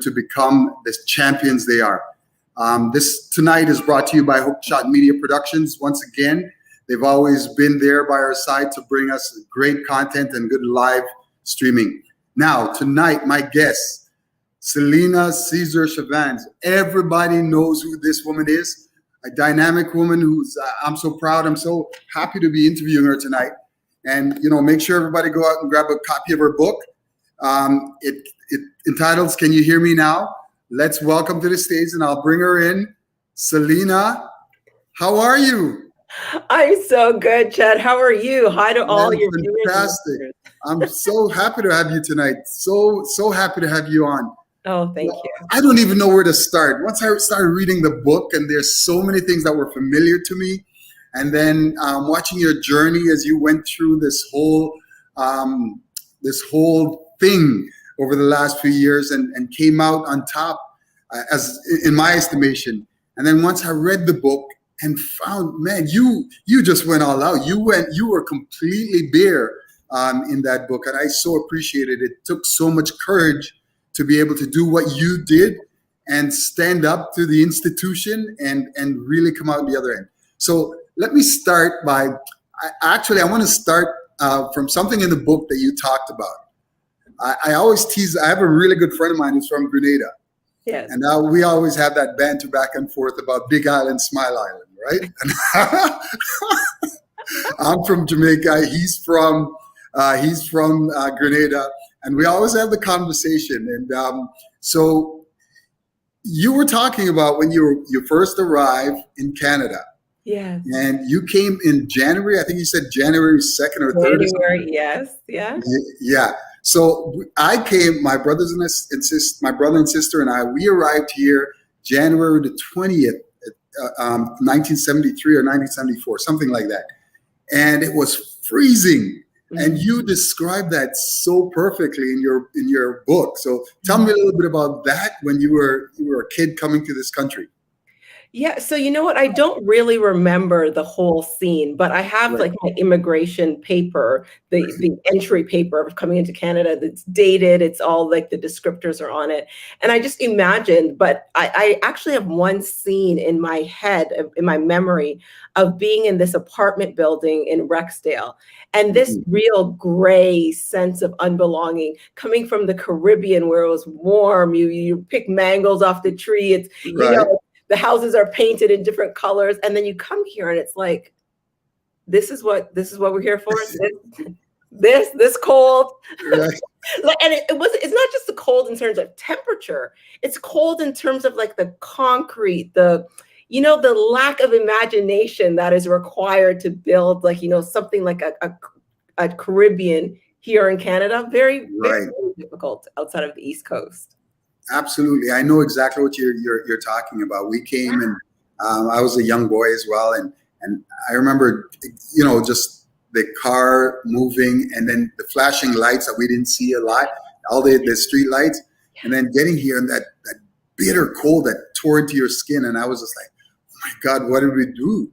to become the champions they are. This tonight is brought to you by Hookshot Media Productions. Once again, they've always been there by our side to bring us great content and good live streaming. Now, tonight, my guest, Selena Caesar Chavans. Everybody knows who this woman is. A dynamic woman who's, I'm so proud, I'm so happy to be interviewing her tonight. And, you know, make sure everybody go out and grab a copy of her book. It entitles, Can You Hear Me Now? Let's welcome to the stage, and I'll bring her in. Selena, how are you? I'm so good, Ched. How are you? Hi to all your viewers. Fantastic. I'm so happy to have you tonight. So happy to have you on. Oh, thank you. I don't even know where to start. Once I started reading the book, and there's so many things that were familiar to me, and then watching your journey as you went through this whole thing over the last few years, and came out on top, as in my estimation. And then once I read the book and found, man, you just went all out. You were completely bare in that book, and I so appreciated it. It took so much courage to be able to do what you did and stand up to the institution and really come out the other end. So let me start by, I want to start from something in the book that you talked about. I always tease, I have a really good friend of mine who's from Grenada. Yes. And now we always have that banter back and forth about Big Island, Smile Island, right? I'm from Jamaica. He's from Grenada. And we always have the conversation. And so you were talking about when you first arrived in Canada. Yes. And you came in January, I think you said January 2nd or 3rd. January, yes. Yeah. Yeah. So I came, my brother and sister and I, we arrived here January the 20th, 1973 or 1974, something like that. And it was freezing. And you described that so perfectly in your book. So tell me a little bit about that when you were a kid coming to this country. Yeah, so you know what? I don't really remember the whole scene, but I have like my immigration paper, the entry paper of coming into Canada that's dated. It's all like the descriptors are on it. And I just imagined, but I actually have one scene in my head, in my memory, of being in this apartment building in Rexdale. And this real gray sense of unbelonging coming from the Caribbean where it was warm, you pick mangoes off the tree. It's, you know, the houses are painted in different colors, and then you come here and it's like, this is what we're here for. This cold. Right. And it's not just the cold in terms of temperature. It's cold in terms of like the concrete, the lack of imagination that is required to build like, something like a Caribbean here in Canada. Very, very difficult outside of the East Coast. Absolutely. I know exactly what you're talking about. We came and I was a young boy as well. And I remember, just the car moving and then the flashing lights that we didn't see a lot, all the street lights, and then getting here and that bitter cold that tore into your skin. And I was just like, oh my God, what did we do?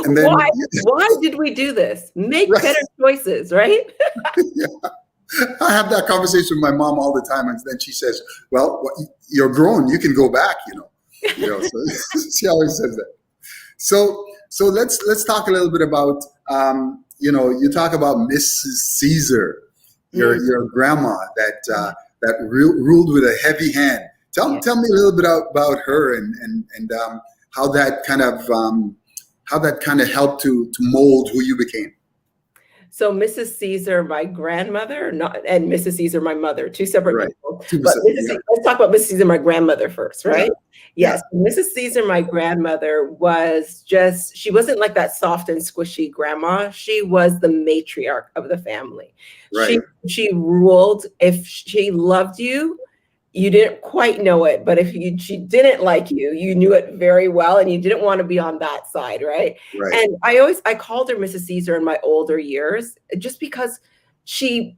And then, why did we do this? Make better choices, right? Yeah. I have that conversation with my mom all the time, and then she says, "Well, you're grown; you can go back." So she always says that. So let's talk a little bit about you talk about Mrs. Caesar, your grandma that ruled with a heavy hand. Tell me a little bit about her and how that kind of helped to mold who you became. So Mrs. Caesar, my grandmother, and Mrs. Caesar, my mother, two separate people. But let's talk about Mrs. Caesar, my grandmother first, right? Yes. Yeah. Mrs. Caesar, my grandmother, she wasn't like that soft and squishy grandma. She was the matriarch of the family. Right. She ruled. If she loved you, you didn't quite know it, but if she didn't like you, you knew it very well, and you didn't want to be on that side, right? And I called her Mrs. Caesar in my older years, just because she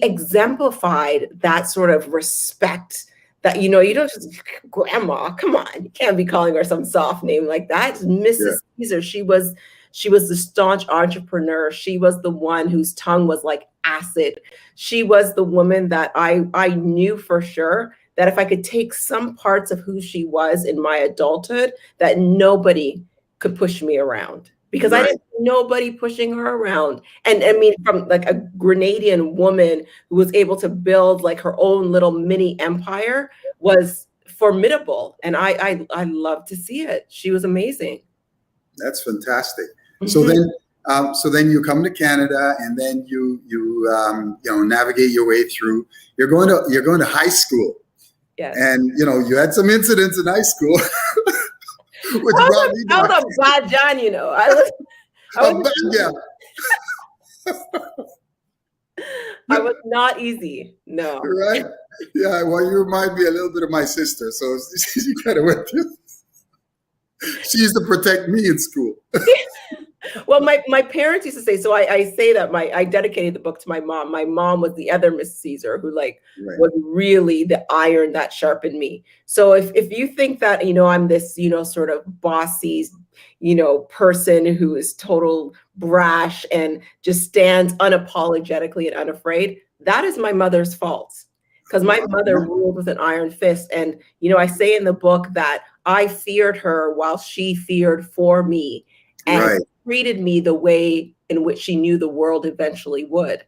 exemplified that sort of respect that, you don't just, grandma, come on, you can't be calling her some soft name like that. Mrs. Caesar, she was the staunch entrepreneur. She was the one whose tongue was like acid. She was the woman that I knew for sure that if I could take some parts of who she was in my adulthood, that nobody could push me around, because I Right. didn't see nobody pushing her around. And I mean, from like a Grenadian woman who was able to build like her own little mini empire was formidable. And I love to see it. She was amazing. That's fantastic. So Mhm. then, so then you come to Canada, and then you navigate your way through. You're going to high school, Yes. and you had some incidents in high school, which brought me I to was a bad John, you know. I was yeah, I was not easy. No. right, yeah. Well, you remind me a little bit of my sister, so she kind of went through. She used to protect me in school. Well, my parents used to say, so I say that I dedicated the book to my mom. My mom was the other Miss Caesar who like Right. was really the iron that sharpened me. So if you think that, I'm this, sort of bossy, person who is total brash and just stands unapologetically and unafraid, that is my mother's fault. Because my mother ruled with an iron fist. And, I say in the book that I feared her while she feared for me. And Right. treated me the way in which she knew the world eventually would.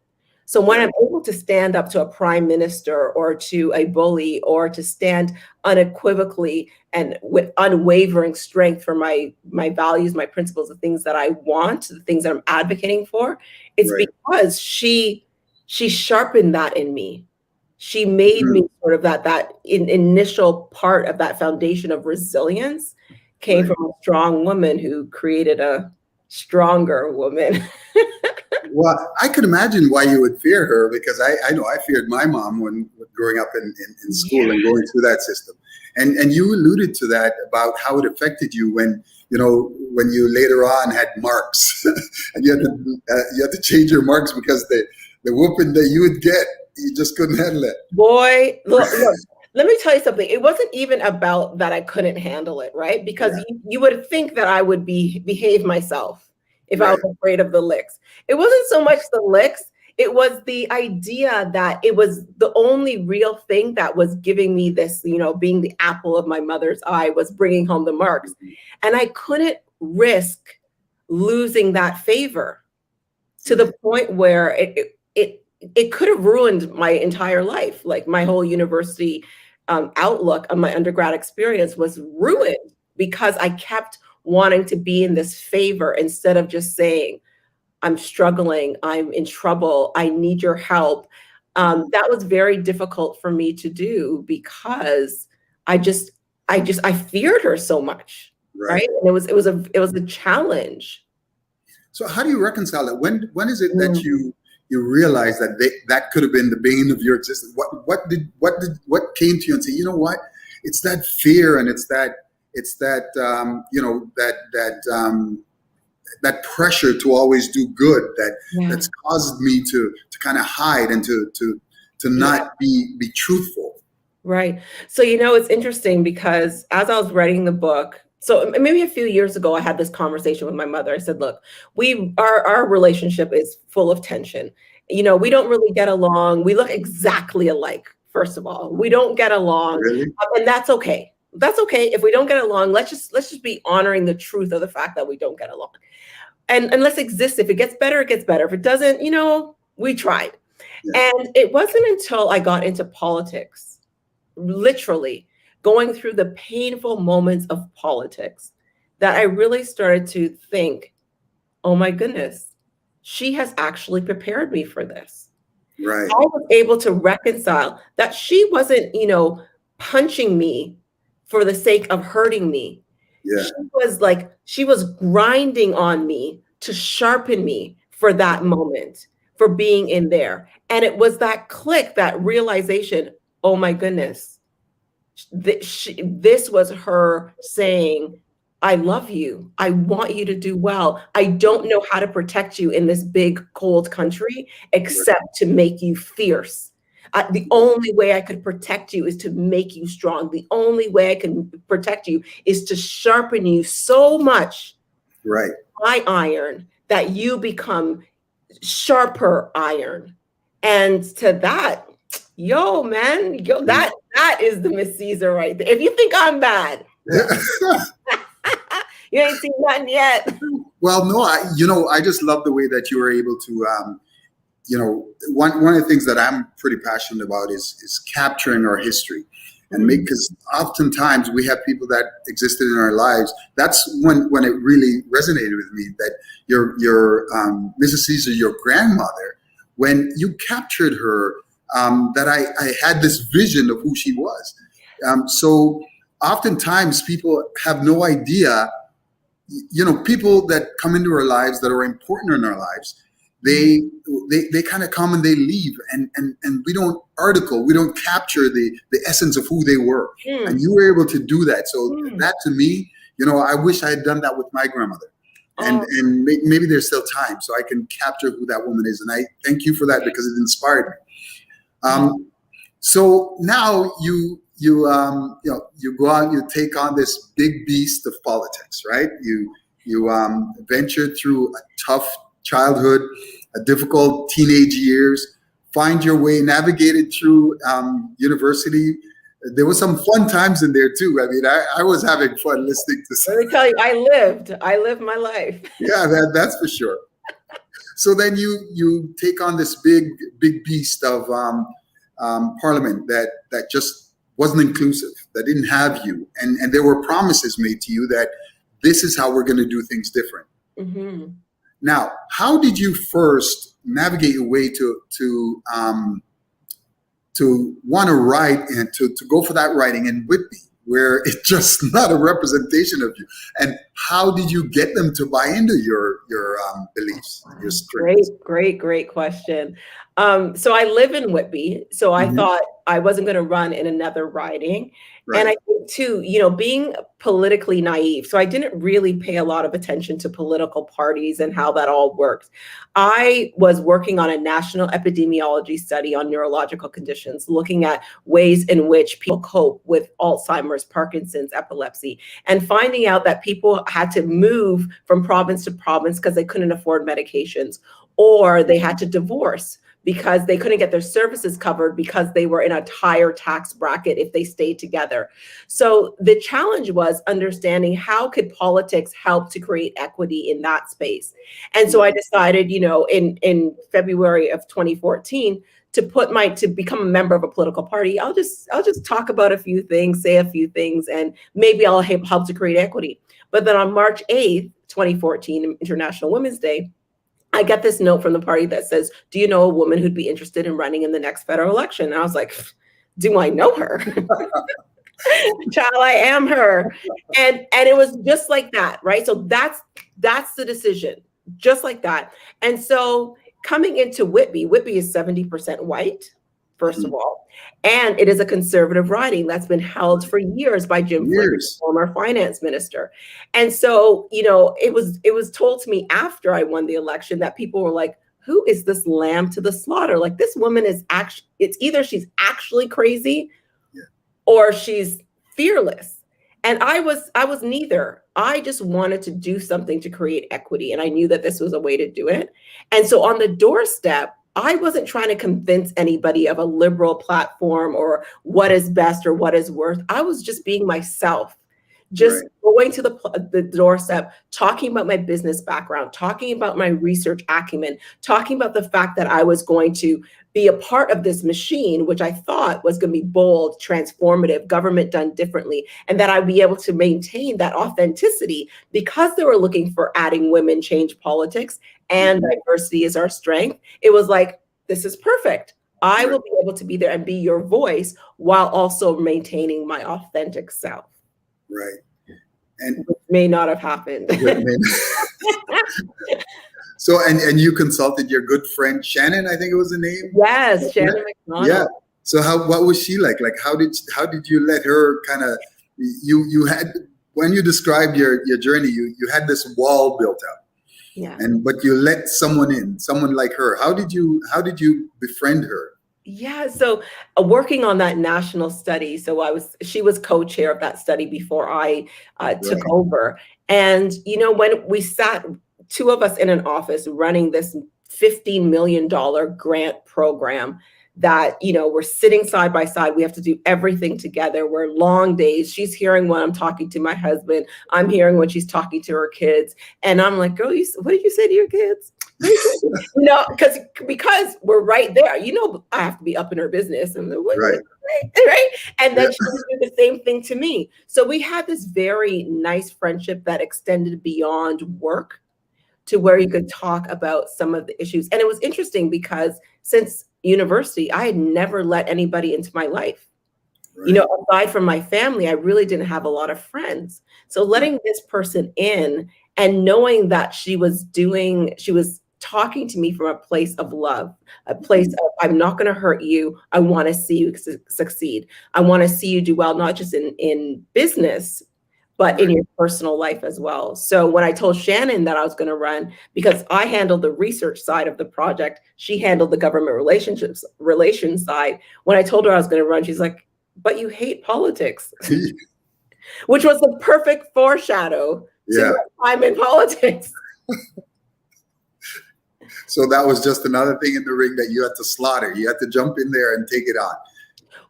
So when I'm able to stand up to a prime minister or to a bully, or to stand unequivocally and with unwavering strength for my values, my principles, the things that I want, the things that I'm advocating for, it's Right. because she sharpened that in me. She made me sort of that initial part of that foundation of resilience came Right. from a strong woman who created a stronger woman. Well, I could imagine why you would fear her, because I know I feared my mom when growing up in school and going through that system. And you alluded to that about how it affected you when you later on had marks and you had to change your marks because the whooping that you would get, you just couldn't handle it. Boy, look, let me tell you something. It wasn't even about that I couldn't handle it, right? Because you would think that I would behave myself if I Right. was afraid of the licks. It wasn't so much the licks. It was the idea that it was the only real thing that was giving me this, being the apple of my mother's eye, was bringing home the marks. And I couldn't risk losing that favor to the point where it could have ruined my entire life. Like my whole university outlook on my undergrad experience was ruined because I kept wanting to be in this favor instead of just saying, I'm struggling, I'm in trouble, I need your help. That was very difficult for me to do because I feared her so much, right? And it was a challenge. So how do you reconcile that? When is it that you realize that that could have been the bane of your existence? What came to you and say, you know what? It's that fear, and it's that that pressure to always do good that's caused me to kind of hide and to not be truthful. Right. So, it's interesting because as I was writing the book, so maybe a few years ago, I had this conversation with my mother. I said, look, our relationship is full of tension. We don't really get along. We look exactly alike, first of all. We don't get along. Really? And that's okay. That's okay. If we don't get along, let's just be honoring the truth of the fact that we don't get along. And let's exist. If it gets better, it gets better. If it doesn't, we tried. Yeah. And it wasn't until I got into politics, literally going through the painful moments of politics, that I really started to think, oh my goodness, she has actually prepared me for this. Right. I was able to reconcile that she wasn't, punching me for the sake of hurting me. Yeah. She was grinding on me to sharpen me for that moment, for being in there. And it was that click, that realization, oh my goodness, this was her saying, I love you. I want you to do well. I don't know how to protect you in this big, cold country except to make you fierce. The only way I could protect you is to make you strong. The only way I can protect you is to sharpen you so much, right, my iron, that you become sharper iron. And to that, that That is the Miss Caesar right there. If you think I'm bad, you ain't seen nothing yet. Well, no, I just love the way that you were able to, one of the things that I'm pretty passionate about is capturing our history and because oftentimes we have people that existed in our lives. That's when it really resonated with me that your Mrs. Caesar, your grandmother, when you captured her, that I had this vision of who she was. So oftentimes people have no idea, people that come into our lives that are important in our lives, they kind of come and they leave, and we don't capture the essence of who they were. And you were able to do that. So that to me, I wish I had done that with my grandmother. And maybe there's still time so I can capture who that woman is. And I thank you for that because it inspired me. So now you go out, you take on this big beast of politics, right? You ventured through a tough childhood, a difficult teenage years, find your way, navigated through university. There was some fun times in there too. I mean, I was having fun listening to. Let me tell you, I lived my life. Yeah, that's for sure. So then you take on this big beast of Parliament that just wasn't inclusive, that didn't have you, and there were promises made to you that this is how we're going to do things different. Now, how did you first navigate your way to want to write and to go for that writing in Whitby, where it's just not a representation of you? And how did you get them to buy into your beliefs, your scripts? Great question. So I live in Whitby, so I thought I wasn't going to run in another riding. Right. And I think too, being politically naive, so I didn't really pay a lot of attention to political parties and how that all works. I was working on a national epidemiology study on neurological conditions, looking at ways in which people cope with Alzheimer's, Parkinson's, epilepsy, and finding out that people had to move from province to province because they couldn't afford medications, or they had to divorce because they couldn't get their services covered because they were in a higher tax bracket if they stayed together. So the challenge was understanding how could politics help to create equity in that space. And so I decided, in February of 2014, to become a member of a political party. I'll just talk about a few things, say a few things, and maybe I'll help to create equity. But then on March 8th, 2014, International Women's Day, I get this note from the party that says, do you know a woman who'd be interested in running in the next federal election? And I was like, do I know her? Child, I am her. And it was just like that, right? So that's the decision, just like that. And so coming into Whitby is 70% white, first of all, and it is a conservative riding that's been held for years by Jim Flaherty, former finance minister. And so, it was told to me after I won the election that people were like, who is this lamb to the slaughter? Like, this woman is actually, it's either she's actually crazy or she's fearless. And I was neither. I just wanted to do something to create equity. And I knew that this was a way to do it. And so on the doorstep, I wasn't trying to convince anybody of a liberal platform or what is best or what is worth. I was just being myself, just going to the doorstep, talking about my business background, talking about my research acumen, talking about the fact that I was going to be a part of this machine, which I thought was going to be bold, transformative, government done differently, and that I'd be able to maintain that authenticity because they were looking for adding women change politics and diversity is our strength. It was like, this is perfect. I will be able to be there and be your voice while also maintaining my authentic self. Right. And which may not have happened. So, and you consulted your good friend, Shannon, I think it was the name? Yes, Shannon McDonald. Yeah. So what was she like? Like, how did you let her kind of, you had, when you described your journey, you had this wall built up. Yeah. But you let someone in, someone like her. How did you befriend her? Yeah, so working on that national study. So she was co-chair of that study before I took over. And, when we sat, two of us in an office running this $15 million grant program that, we're sitting side by side. We have to do everything together. We're long days. She's hearing when I'm talking to my husband. I'm hearing when she's talking to her kids. And I'm like, girl, what did you say to your kids? Because we're right there. I have to be up in her business. And Right. Right. And then she would do the same thing to me. So we had this very nice friendship that extended beyond work to where you could talk about some of the issues. And it was interesting because since university, I had never let anybody into my life. Right. Aside from my family, I really didn't have a lot of friends. So letting this person in and knowing that she was talking to me from a place of love, a place of, I'm not going to hurt you. I want to see you succeed. I want to see you do well, not just in business, but in your personal life as well. So when I told Shannon that I was going to run, because I handled the research side of the project, she handled the government relations side. When I told her I was going to run, she's like, but you hate politics, which was the perfect foreshadow to I'm in politics. So that was just another thing in the ring that you had to slaughter. You had to jump in there and take it on.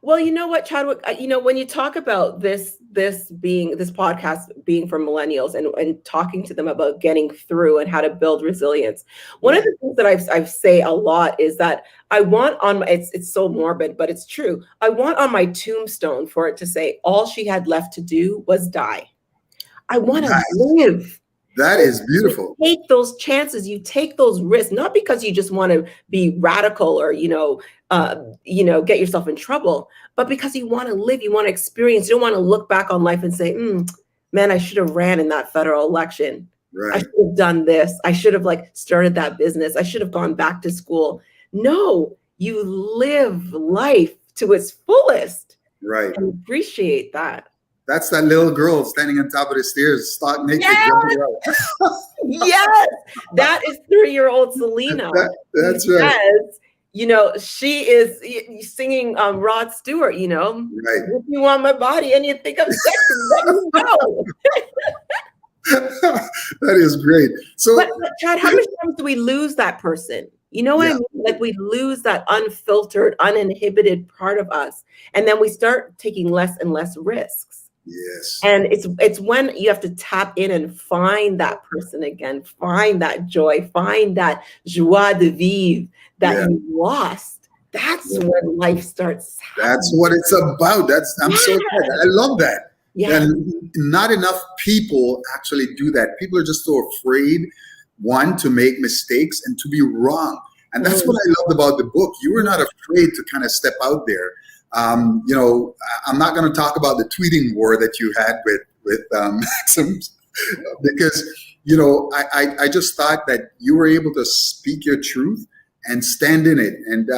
Well, you know what, Chadwick, when you talk about this podcast being for millennials and talking to them about getting through and how to build resilience, one of the things that I say a lot is that I want on my, it's so morbid, but it's true. I want on my tombstone for it to say, all she had left to do was die. I want to live. That is beautiful. You take those chances, you take those risks, not because you just want to be radical or, get yourself in trouble, but because you want to live, you want to experience, you don't want to look back on life and say, man, I should have ran in that federal election. Right. I should have done this. I should have started that business. I should have gone back to school. No, you live life to its fullest. Right. And appreciate that. That's that little girl standing on top of the stairs, stark naked. Yes, that is 3-year-old Selena. That's right. She is singing Rod Stewart, Right. If you want my body and you think I'm sexy, let me know. That is great. So, but Chad, how many times do we lose that person? You know what I mean? We lose that unfiltered, uninhibited part of us, and then we start taking less and less risks. Yes. And it's when you have to tap in and find that person again, find that joy, find that joie de vivre that you lost. That's when life starts happening. That's what it's about. I'm so excited. I love that. Yeah. And not enough people actually do that. People are just so afraid, one, to make mistakes and to be wrong. And that's what I loved about the book. You were not afraid to kind of step out there. I'm not going to talk about the tweeting war that you had with Maxims, because, I just thought that you were able to speak your truth and stand in it. And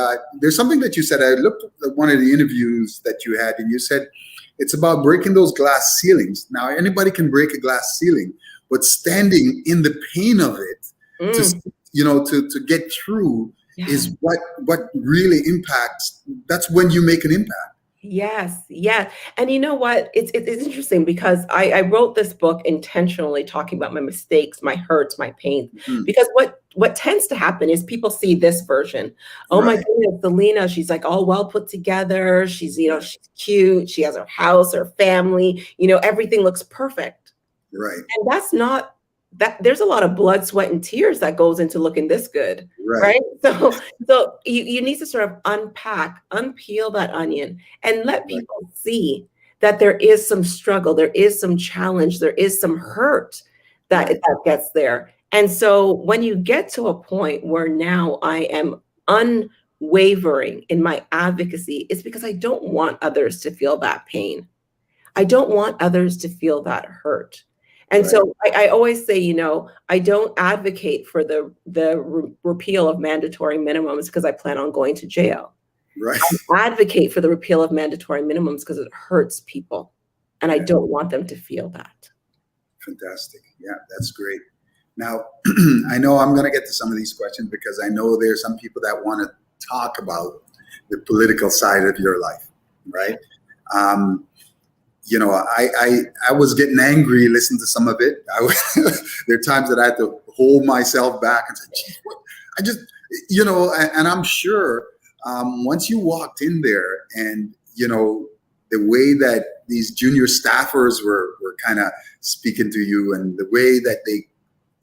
there's something that you said. I looked at one of the interviews that you had, and you said it's about breaking those glass ceilings. Now, anybody can break a glass ceiling, but standing in the pain of it to get through is what really impacts. That's when you make an impact. Yes. And you know what? It's interesting because I wrote this book intentionally talking about my mistakes, my hurts, my pain, because what tends to happen is people see this version. Oh my goodness, Selena, she's all well put together. She's, she's cute. She has her house, her family, everything looks perfect. Right. And that's not that. There's a lot of blood, sweat, and tears that goes into looking this good. Right. So you need to sort of unpeel that onion and let people see that there is some struggle, there is some challenge, there is some hurt that gets there. And so when you get to a point where now I am unwavering in my advocacy, it's because I don't want others to feel that pain. I don't want others to feel that hurt. And so I always say, I don't advocate for the repeal of mandatory minimums because I plan on going to jail. Right. I advocate for the repeal of mandatory minimums because it hurts people. And I don't want them to feel that. Fantastic. Yeah, that's great. Now, I know I'm going to get to some of these questions because I know there's some people that want to talk about the political side of your life, right? I was getting angry listening to some of it. There are times that I had to hold myself back and say, geez, what? And I'm sure once you walked in there, and the way that these junior staffers were kind of speaking to you, and the way that they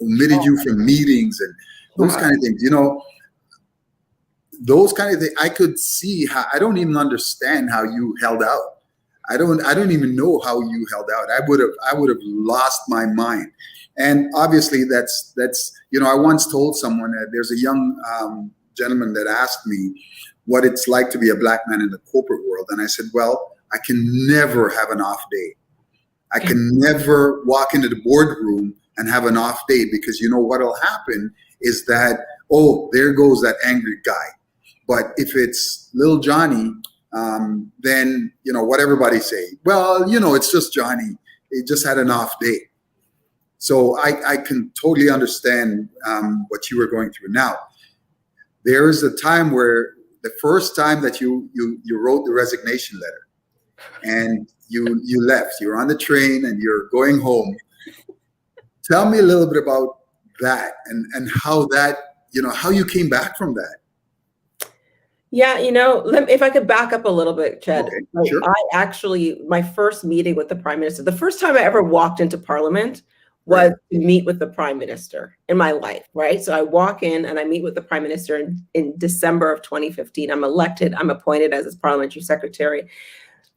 omitted you from meetings and those kind of things, those kind of things, I could see how. I don't even understand how you held out. I don't even know how you held out. I would have lost my mind. And obviously that's I once told someone that there's a young gentleman that asked me what it's like to be a black man in the corporate world, and I said, well, I can never have an off day. I can never walk into the boardroom and have an off day, because what'll happen is that, oh, there goes that angry guy. But if it's little Johnny, then what everybody say, well, it's just Johnny. He just had an off day. So I can totally understand what you were going through. Now, there is a time where the first time that you wrote the resignation letter, and you left. You're on the train and you're going home. Tell me a little bit about that, and how that how you came back from that. Yeah, if I could back up a little bit, Ched. Okay, sure. I actually, my first meeting with the Prime Minister, the first time I ever walked into Parliament was to meet with the Prime Minister in my life, right? So I walk in and I meet with the Prime Minister in December of 2015. I'm appointed as his parliamentary secretary.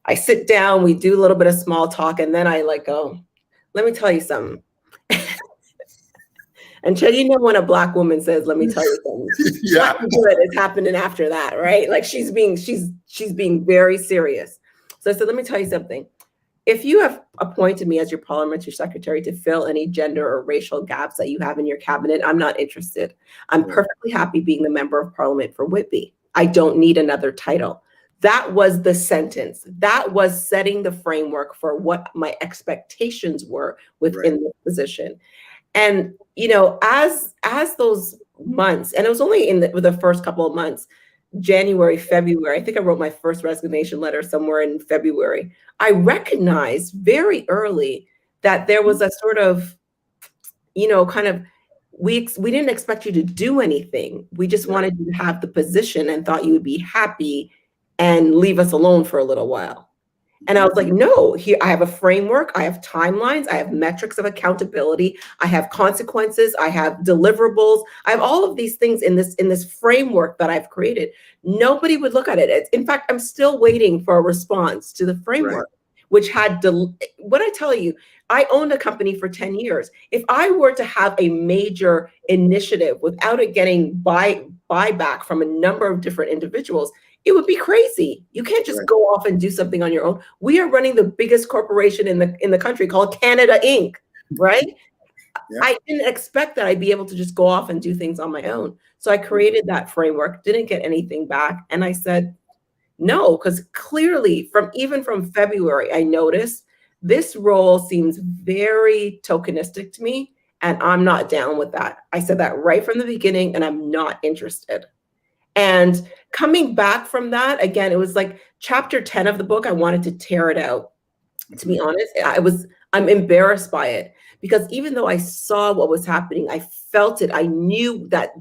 I sit down, we do a little bit of small talk, and then I go, let me tell you something. And Ched, when a Black woman says, let me tell you something, yeah, good is happening after that, right? Like she's being very serious. So I said, let me tell you something. If you have appointed me as your parliamentary secretary to fill any gender or racial gaps that you have in your cabinet, I'm not interested. I'm perfectly happy being the member of parliament for Whitby. I don't need another title. That was the sentence. That was setting the framework for what my expectations were within the position. And, as those months, and it was only in the first couple of months, January, February, I think I wrote my first resignation letter somewhere in February. I recognized very early that there was a sort of, kind of, we didn't expect you to do anything. We just wanted you to have the position and thought you would be happy and leave us alone for a little while. And I was like, no, here I have a framework, I have timelines, I have metrics of accountability, I have consequences, I have deliverables, I have all of these things in this framework that I've created. Nobody would look at it. In fact, I'm still waiting for a response to the framework, which had what I tell you, I owned a company for 10 years. If I were to have a major initiative without it getting buyback from a number of different individuals, it would be crazy. You can't just go off and do something on your own. We are running the biggest corporation in the country called Canada Inc., right? Yeah. I didn't expect that I'd be able to just go off and do things on my own. So I created that framework, didn't get anything back. And I said, no, because clearly even from February, I noticed this role seems very tokenistic to me, and I'm not down with that. I said that right from the beginning, and I'm not interested. And coming back from that, again, it was like chapter 10 of the book, I wanted to tear it out. To be honest, I'm embarrassed by it, because even though I saw what was happening, I felt it. I knew that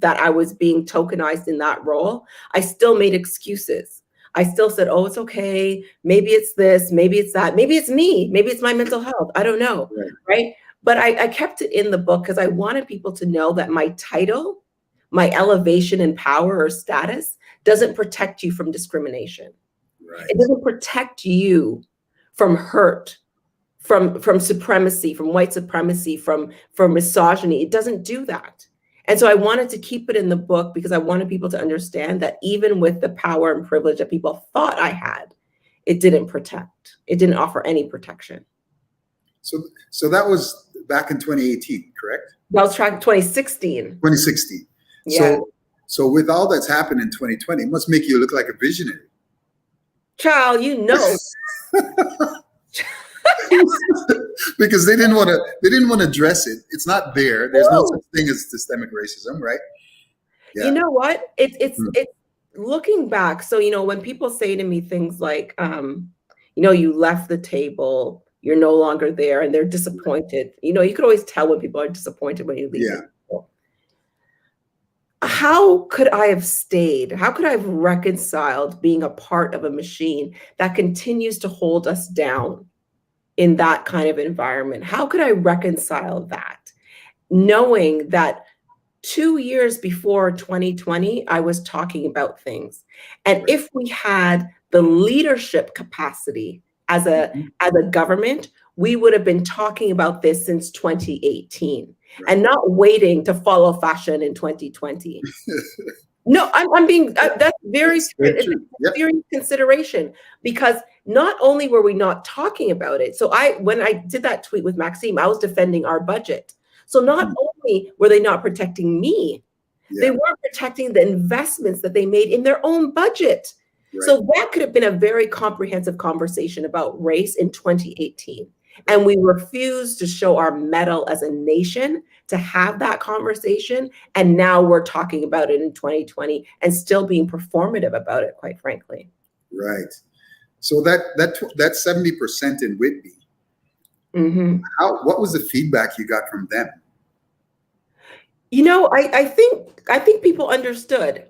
I was being tokenized in that role. I still made excuses. I still said, oh, it's okay. Maybe it's this, maybe it's that, maybe it's me, maybe it's my mental health. I don't know, right? But I kept it in the book because I wanted people to know that my title, my elevation in power or status, doesn't protect you from discrimination. It doesn't protect you from hurt, from supremacy, from white supremacy, from misogyny. It doesn't do that. And so I wanted to keep it in the book because I wanted people to understand that even with the power and privilege that people thought I had, it didn't protect. It didn't offer any protection. So that was back in 2018, correct? That was track 2016. 2016. Yeah. So with all that's happened in 2020, it must make you look like a visionary. Child, because they didn't want to address it. It's not there. There's no such thing as systemic racism, right? Yeah. You know what? It's looking back. So, when people say to me things like, you left the table, you're no longer there, and they're disappointed. You could always tell when people are disappointed when you leave. Yeah. how could I have stayed? How could I have reconciled being a part of a machine that continues to hold us down in that kind of environment? How could I reconcile that? Knowing that 2 years before 2020, I was talking about things. And Right. if we had the leadership capacity as a Mhm. as a government, we would have been talking about this since 2018 Right. and not waiting to follow fashion in 2020. No, I'm being that's very That's very it's true. a Yep. serious consideration because not only were we not talking about it, so when I did that tweet with Maxime, I was defending our budget. So not Mhm. only were they not protecting me, they Yeah. weren't protecting the investments that they made in their own budget. Right. So that could have been a very comprehensive conversation about race in 2018. Right. And we refused to show our mettle as a nation to have that conversation. And now we're talking about it in 2020 and still being performative about it, quite frankly. Right. So that 70% in Whitby, Mhm. what was the feedback you got from them? I think people understood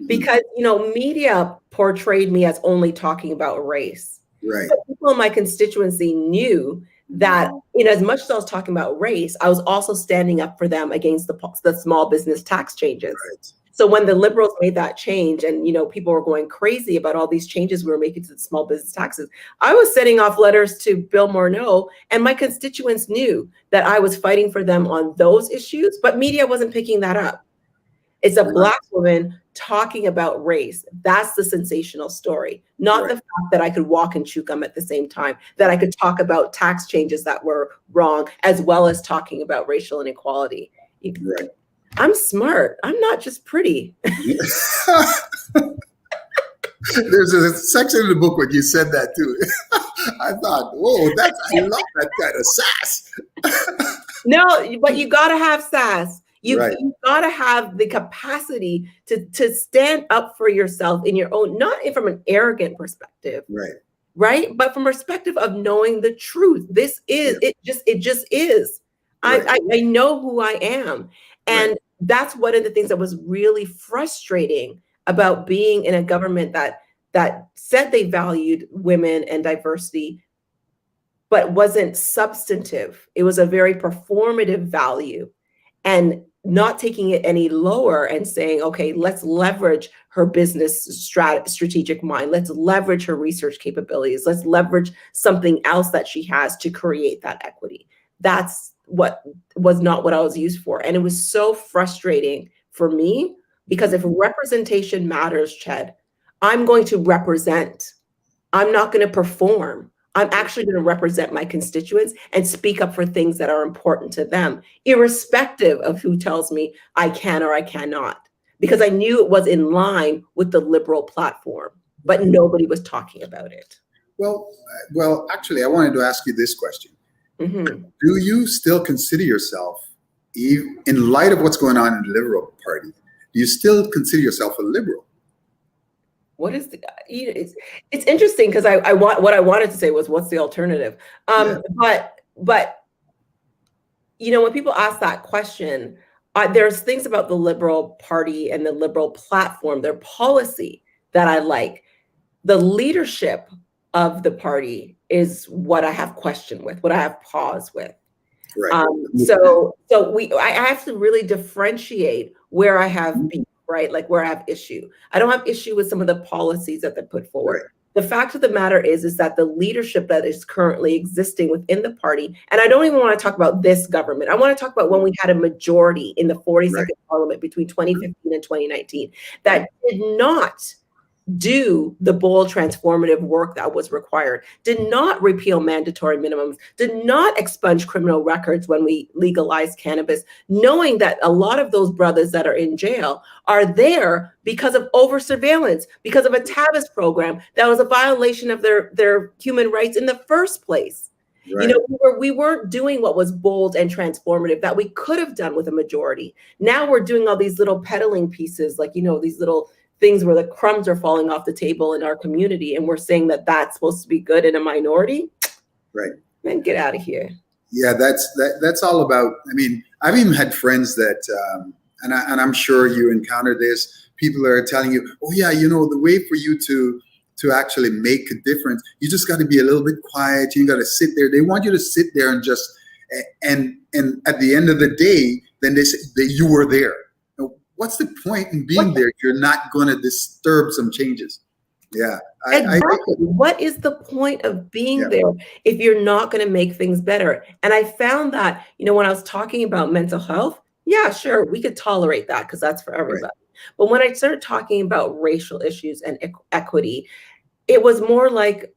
Mhm. because, media portrayed me as only talking about race. Right. But people in my constituency knew that, Mhm. as much as I was talking about race, I was also standing up for them against the small business tax changes. Right. So when the liberals made that change and, people were going crazy about all these changes we were making to the small business taxes, I was sending off letters to Bill Morneau, and my constituents knew that I was fighting for them on those issues, but media wasn't picking that up. It's a Right. Black woman talking about race. That's the sensational story, not Right. the fact that I could walk and chew gum at the same time, that I could talk about tax changes that were wrong, as well as talking about racial inequality. Right. I'm smart. I'm not just pretty. There's a section in the book when you said that too. I thought, whoa, I love that kind of sass. No, but you gotta have sass. Right. You gotta have the capacity to stand up for yourself in your own, not from an arrogant perspective, Right. right? But from perspective of knowing the truth. This is Yeah. it just is. Right. I know who I am. Right. And that's one of the things that was really frustrating about being in a government that said they valued women and diversity, but wasn't substantive. It was a very performative value and not taking it any lower and saying, okay, let's leverage her business strategic mind. Let's leverage her research capabilities. Let's leverage something else that she has to create that equity. That's what was not what I was used for. And it was so frustrating for me because if representation matters, Ched, I'm going to represent. I'm not going to perform. I'm actually going to represent my constituents and speak up for things that are important to them, irrespective of who tells me I can or I cannot, because I knew it was in line with the liberal platform, but nobody was talking about it. Well, actually, I wanted to ask you this question. Mhm. Do you still consider yourself, in light of what's going on in the Liberal Party, do you still consider yourself a liberal? What is it's interesting because I want what I wanted to say was what's the alternative? Yeah. But when people ask that question, there's things about the Liberal Party and the Liberal platform, their policy that I like. The leadership of the party is what I have question with, what I have pause with. Right. I have to really differentiate where I have beef, right? Like where I have issue. I don't have issue with some of the policies that they put forward. Right. The fact of the matter is that the leadership that is currently existing within the party, and I don't even want to talk about this government. I want to talk about when we had a majority in the 42nd Parliament between 2015 and 2019 that did not do the bold transformative work that was required, did not repeal mandatory minimums, did not expunge criminal records when we legalized cannabis, knowing that a lot of those brothers that are in jail are there because of over surveillance, because of a TABIS program that was a violation of their human rights in the first place. Right. We weren't doing what was bold and transformative that we could have done with a majority. Now we're doing all these little peddling pieces, like, these little things where the crumbs are falling off the table in our community, and we're saying that that's supposed to be good in a minority. Right. Man, get out of here. Yeah, that's all about. I mean, I've even had friends that and I'm sure you encounter this. People are telling you, oh yeah, the way for you to actually make a difference, you just got to be a little bit quiet. You got to sit there. They want you to sit there and just, and at the end of the day, then they say that you were there. Now, what's the point in being there if you're not going to disturb some changes? Yeah. Exactly. What is the point of being there if you're not going to make things better? And I found that, when I was talking about mental health, yeah, sure, we could tolerate that because that's for everybody. Right. But when I started talking about racial issues and equity, it was more like,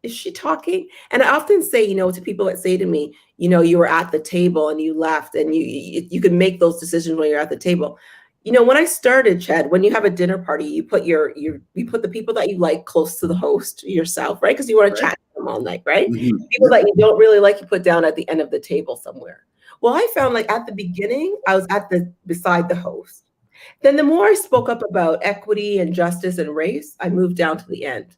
is she talking? And I often say, to people that say to me, you were at the table and you left, and you can make those decisions when you're at the table. When I started, Ched, when you have a dinner party, you put you put the people that you like close to the host yourself, right? Because you want to chat to them all night, right? Mm-hmm. People that you don't really like, you put down at the end of the table somewhere. Well, I found like at the beginning, I was beside the host. Then the more I spoke up about equity and justice and race, I moved down to the end.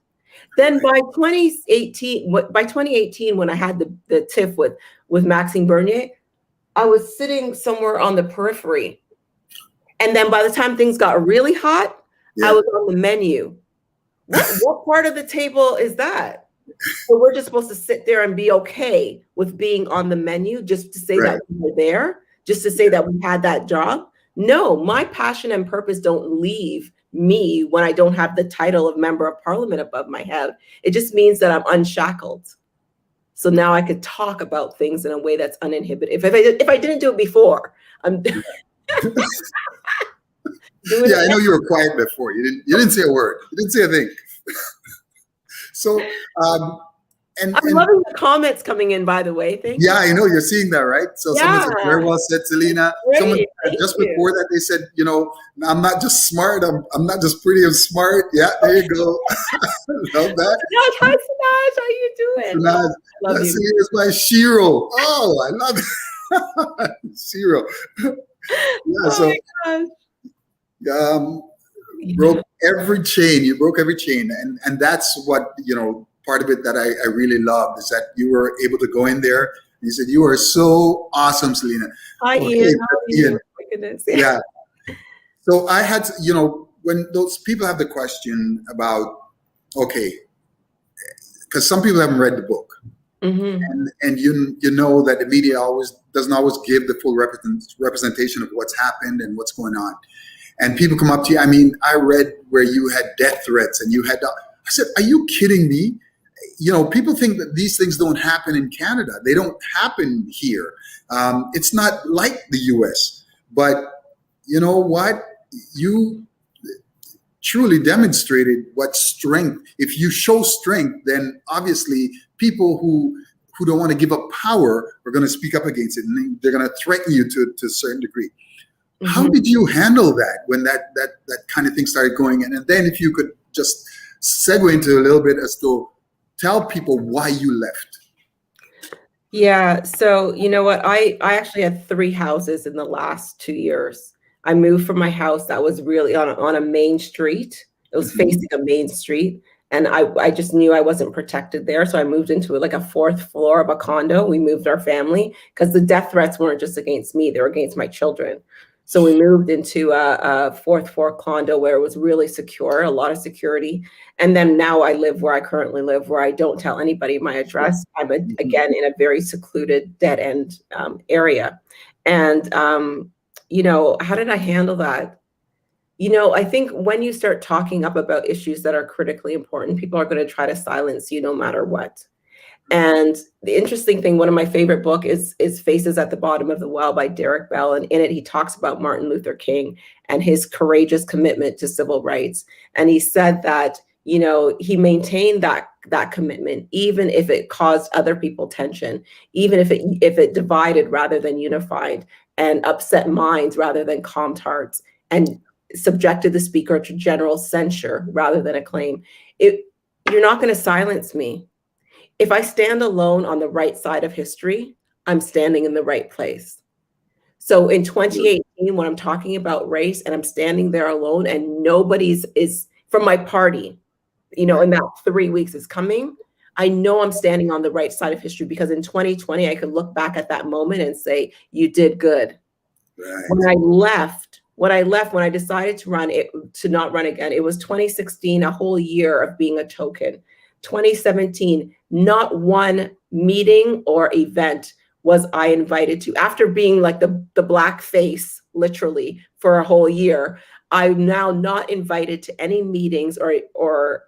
Then by 2018, when I had the tiff with Maxime Bernier, I was sitting somewhere on the periphery. And then by the time things got really hot, I was on the menu. What part of the table is that? So we're just supposed to sit there and be okay with being on the menu just to say that we were there, just to say that we had that job. No, my passion and purpose don't leave me when I don't have the title of member of parliament above my head. It just means that I'm unshackled. So now I could talk about things in a way that's uninhibited. If I didn't do it before, I'm yeah, I know you were quiet before. You didn't say a word. You didn't say a thing. So I'm loving the comments coming in, by the way. Thank you. Yeah, I know you're seeing that, right? So someone said, very well said, Selena. Great. Someone just before that, they said, I'm not just smart. I'm not just pretty. I'm smart. Yeah, there you go. Love that. Hi, Sinaj. How you doing? Sinaj. Love you. Selena's my Shiro. Oh, I love it. Shiro. Broke every chain. You broke every chain, and that's what part of it that I really loved is that you were able to go in there. You said you are so awesome, Selena. Hi, Ian. How are you? My goodness. Yeah. So I had when those people have the question about because some people haven't read the book. Mm-hmm. And you know that the media doesn't always give the full representation of what's happened and what's going on. And people come up to you. I mean, I read where you had death threats and you had. I said, "Are you kidding me?" People think that these things don't happen in Canada. They don't happen here. It's not like the U.S. But you know what? You truly demonstrated what strength. If you show strength, then obviously people who don't want to give up power are going to speak up against it, and they're going to threaten you to a certain degree. Mm-hmm. How did you handle that when that kind of thing started going in? And then if you could just segue into a little bit as to tell people why you left. Yeah. So you know what? I actually had 3 houses in the last 2 years. I moved from my house that was really on a main street. It was facing a main street. And I just knew I wasn't protected there. So I moved into like a 4th floor of a condo. We moved our family because the death threats weren't just against me. They were against my children. So we moved into a 4th floor condo where it was really secure, a lot of security. And then now I live where I currently live, where I don't tell anybody my address. I'm again in a very secluded, dead end area. And, how did I handle that? I think when you start talking up about issues that are critically important, people are going to try to silence you no matter what. And the interesting thing, one of my favorite book is Faces at the Bottom of the Well by Derek Bell. And in it, he talks about Martin Luther King and his courageous commitment to civil rights. And he said that, he maintained that commitment, even if it caused other people tension, even if it divided rather than unified, and upset minds rather than calmed hearts, and subjected the speaker to general censure rather than acclaim. You're not going to silence me. If I stand alone on the right side of history, I'm standing in the right place. So in 2018, when I'm talking about race and I'm standing there alone and nobody's is from my party, in that 3 weeks is coming, I know I'm standing on the right side of history because in 2020, I could look back at that moment and say, you did good. Right. When I decided to not run again, it was 2016, a whole year of being a token. 2017, not one meeting or event was I invited to. After being like the black face, literally, for a whole year, I'm now not invited to any meetings or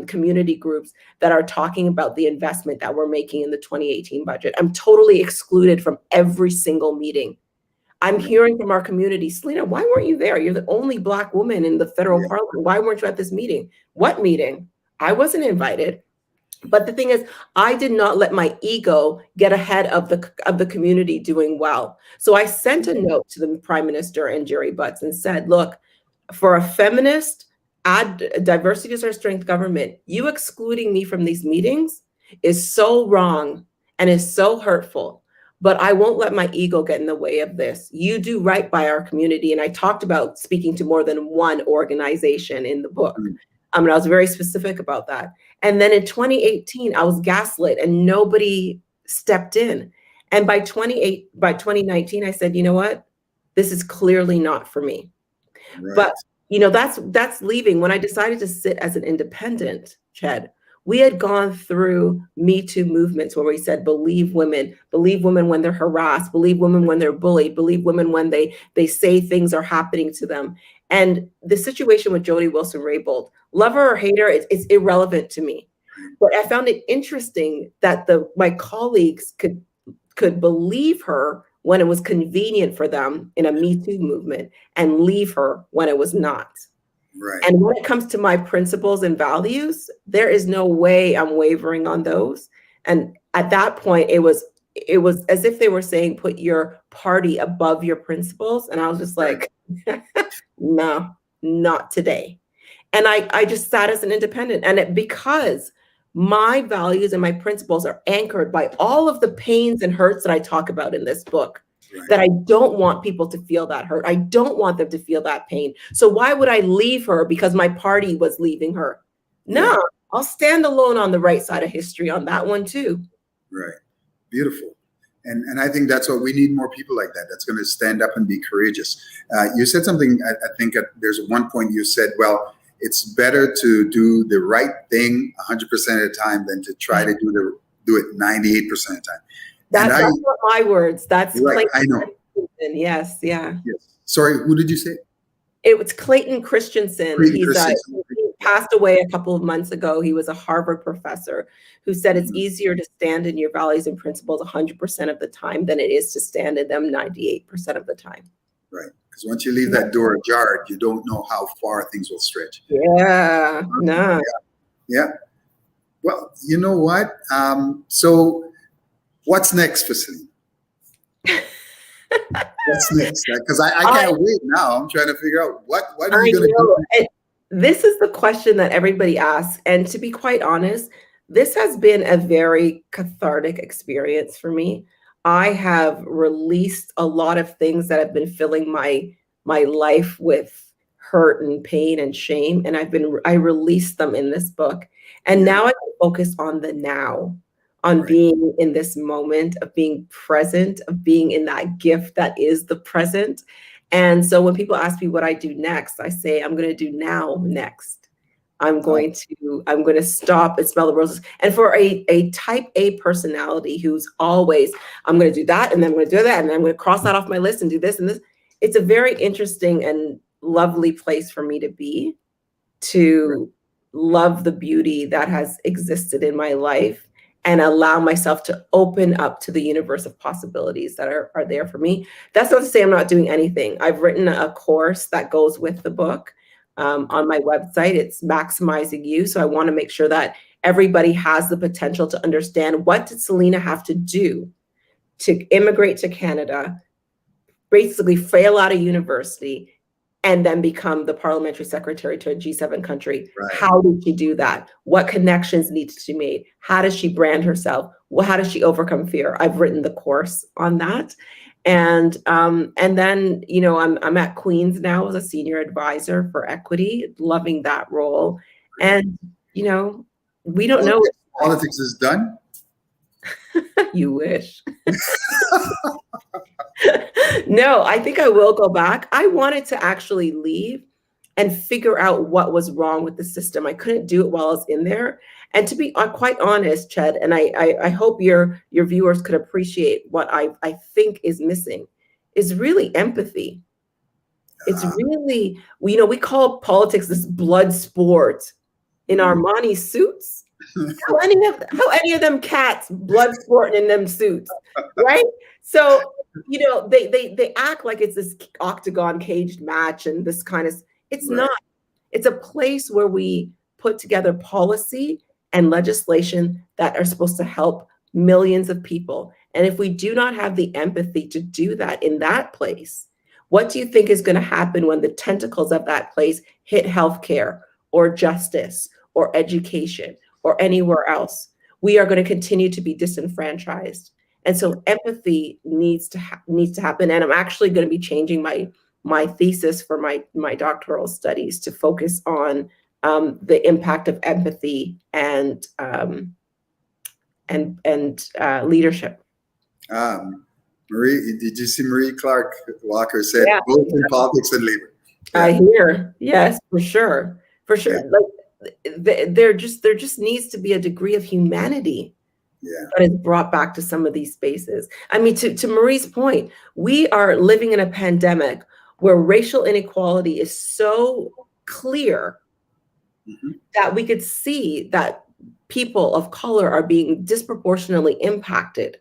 community groups that are talking about the investment that we're making in the 2018 budget. I'm totally excluded from every single meeting. I'm hearing from our community, Selena, why weren't you there? You're the only Black woman in the federal parliament. Why weren't you at this meeting? What meeting? I wasn't invited. But the thing is, I did not let my ego get ahead of the community doing well. So I sent a note to the Prime Minister and Jerry Butts and said, look, for a feminist, diversity is our strength government, you excluding me from these meetings is so wrong and is so hurtful. But I won't let my ego get in the way of this. You do right by our community. And I talked about speaking to more than one organization in the book. I was very specific about that. And then in 2018, I was gaslit and nobody stepped in. And by 2019, I said, you know what? This is clearly not for me. Right. But that's leaving. When I decided to sit as an independent, Ched, we had gone through Me Too movements where we said, believe women when they're harassed, believe women when they're bullied, believe women when they say things are happening to them. And the situation with Jody Wilson-Raybould, love her or hate her, it's irrelevant to me. But I found it interesting that my colleagues could believe her when it was convenient for them in a Me Too movement and leave her when it was not. Right. And when it comes to my principles and values, there is no way I'm wavering on those. And at that point, it was as if they were saying, put your party above your principles. And I was just like, no, not today. And I just sat as an independent. And because my values and my principles are anchored by all of the pains and hurts that I talk about in this book, that I don't want people to feel that hurt. I don't want them to feel that pain. So why would I leave her because my party was leaving her? No, I'll stand alone on the right side of history on that one too. Right. Beautiful. And I think that's what we need, more people like that. That's going to stand up and be courageous. You said something, I think there's one point you said, well, it's better to do the right thing 100% of the time than to try to do it 98% of the time. That's not my words. That's right, Clayton. I know. Yes, yeah. Yes. Sorry, who did you say? It was Clayton Christensen. He passed away a couple of months ago. He was a Harvard professor who said it's easier to stand in your values and principles 100% of the time than it is to stand in them 98% of the time. Right. Because once you leave that door ajar, you don't know how far things will stretch. Yeah. No. Yeah. Well, you know what? So what's next for Celine? What's next? Because I can't wait now. I'm trying to figure out what are you going to do? This is the question that everybody asks. And to be quite honest, this has been a very cathartic experience for me. I have released a lot of things that have been filling my life with hurt and pain and shame. And I released them in this book. And now I can focus on the now, on being in this moment, of being present, of being in that gift that is the present. And so when people ask me what I do next, I say, I'm going to do now next. I'm going to stop and smell the roses. And for a type A personality who's always, I'm going to do that, and then I'm going to do that, and then I'm going to cross that off my list and do this and this. It's a very interesting and lovely place for me to be, to love the beauty that has existed in my life and allow myself to open up to the universe of possibilities that are there for me. That's not to say I'm not doing anything. I've written a course that goes with the book on my website. It's Maximizing You. So I want to make sure that everybody has the potential to understand, what did Selena have to do to immigrate to Canada, basically fail out of university, and then become the parliamentary secretary to a G7 country. Right. How did she do that? What connections need to be made? How does she brand herself? Well, how does she overcome fear? I've written the course on that. And then, you know, I'm at Queen's now as a senior advisor for equity, loving that role. And, you know, we don't know. Politics is done? You wish. No, I think I will go back. I wanted to actually leave and figure out what was wrong with the system. I couldn't do it while I was in there. And to be quite honest, Ched, and I hope your viewers could appreciate what I think is missing, is really empathy. It's really, we call politics this blood sport in Armani suits. How any of them cats blood sporting in them suits, right? So, they act like it's this octagon caged match and this kind of, it's Right. not. It's a place where we put together policy and legislation that are supposed to help millions of people. And if we do not have the empathy to do that in that place, what do you think is going to happen when the tentacles of that place hit healthcare or justice or education or anywhere else? We are going to continue to be disenfranchised. And so empathy needs to happen. And I'm actually going to be changing my thesis for my doctoral studies to focus on the impact of empathy and leadership. Marie, did you see Marie Clark Walker said, Yeah. both in politics and labor? Yeah. I hear, yes, for sure. Yeah. Like there just needs to be a degree of humanity that is brought back to some of these spaces. I mean, to Marie's point, we are living in a pandemic where racial inequality is so clear that we could see that people of color are being disproportionately impacted.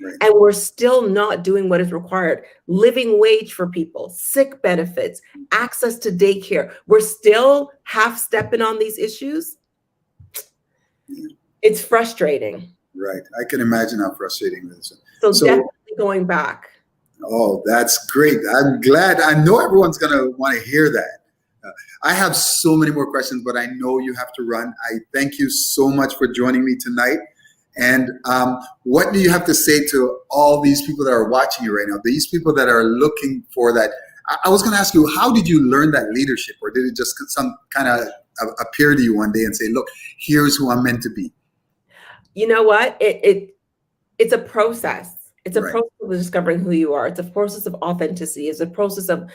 Right. And we're still not doing what is required. Living wage for people, sick benefits, access to daycare. We're still half-stepping on these issues. It's frustrating. Right. I can imagine how frustrating it is. So definitely going back. Oh, that's great. I'm glad. I know everyone's going to want to hear that. I have so many more questions, but I know you have to run. I thank you so much for joining me tonight. And what do you have to say to all these people that are watching you right now? These people that are looking for that. I was going to ask you, how did you learn that leadership? Or did it just some kind of appear to you one day and say, look, here's who I'm meant to be? You know what? It's a process. It's a process of discovering who you are. It's a process of authenticity. It's a process of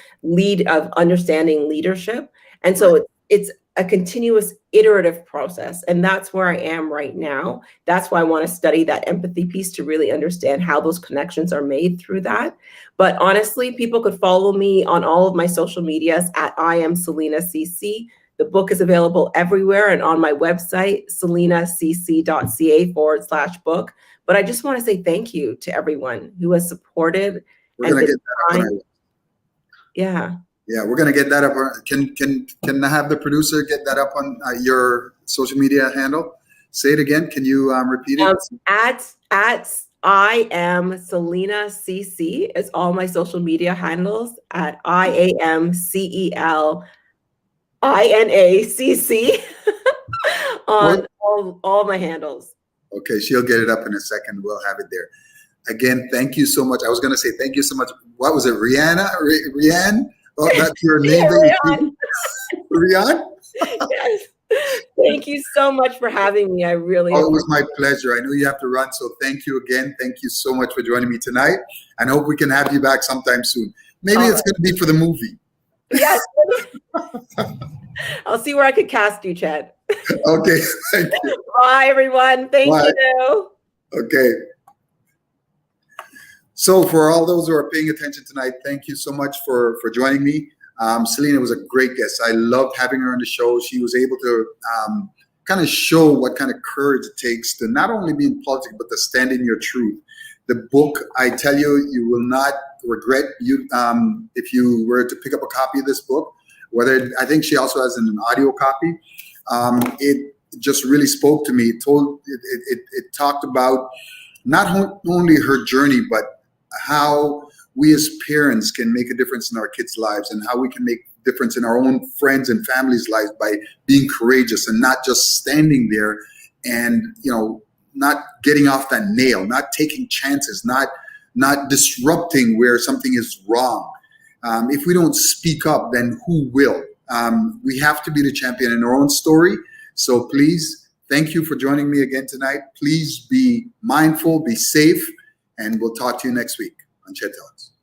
understanding leadership. And so it's a continuous iterative process. And that's where I am right now. That's why I want to study that empathy piece to really understand how those connections are made through that. But honestly, people could follow me on all of my social medias at I am Selena CC. The book is available everywhere and on my website, selenacc.ca/book. But I just want to say thank you to everyone who has supported. We're going to get that up. Yeah, we're going to get that up. Can I have the producer get that up on your social media handle? Say it again. Can you repeat it? At I am Selena CC is all my social media handles at IAMCELINACC on all my handles. Okay, she'll get it up in a second. We'll have it there. Again, thank you so much. I was going to say thank you so much. What was it, Rihanna? Rianne? Oh, that's your name. Rianne? Yes. Thank you so much for having me. I really. Oh, it was my pleasure. I know you have to run, so thank you again. Thank you so much for joining me tonight, and I hope we can have you back sometime soon. Maybe it's going to be for the movie. Yes. I'll see where I could cast you, Ched. Okay. Thank you. Bye, everyone. Thank you. Okay. So for all those who are paying attention tonight, thank you so much for joining me. Selena was a great guest. I loved having her on the show. She was able to kind of show what kind of courage it takes to not only be in politics, but to stand in your truth. The book, I tell you, you will not regret if you were to pick up a copy of this book. I think she also has an audio copy. It just really spoke to me. It talked about not only her journey, but how we as parents can make a difference in our kids' lives and how we can make a difference in our own friends and families' lives by being courageous and not just standing there and, not getting off that nail, not taking chances, not disrupting where something is wrong. If we don't speak up, then who will? We have to be the champion in our own story. So please, thank you for joining me again tonight. Please be mindful, be safe, and we'll talk to you next week on ChedTalks.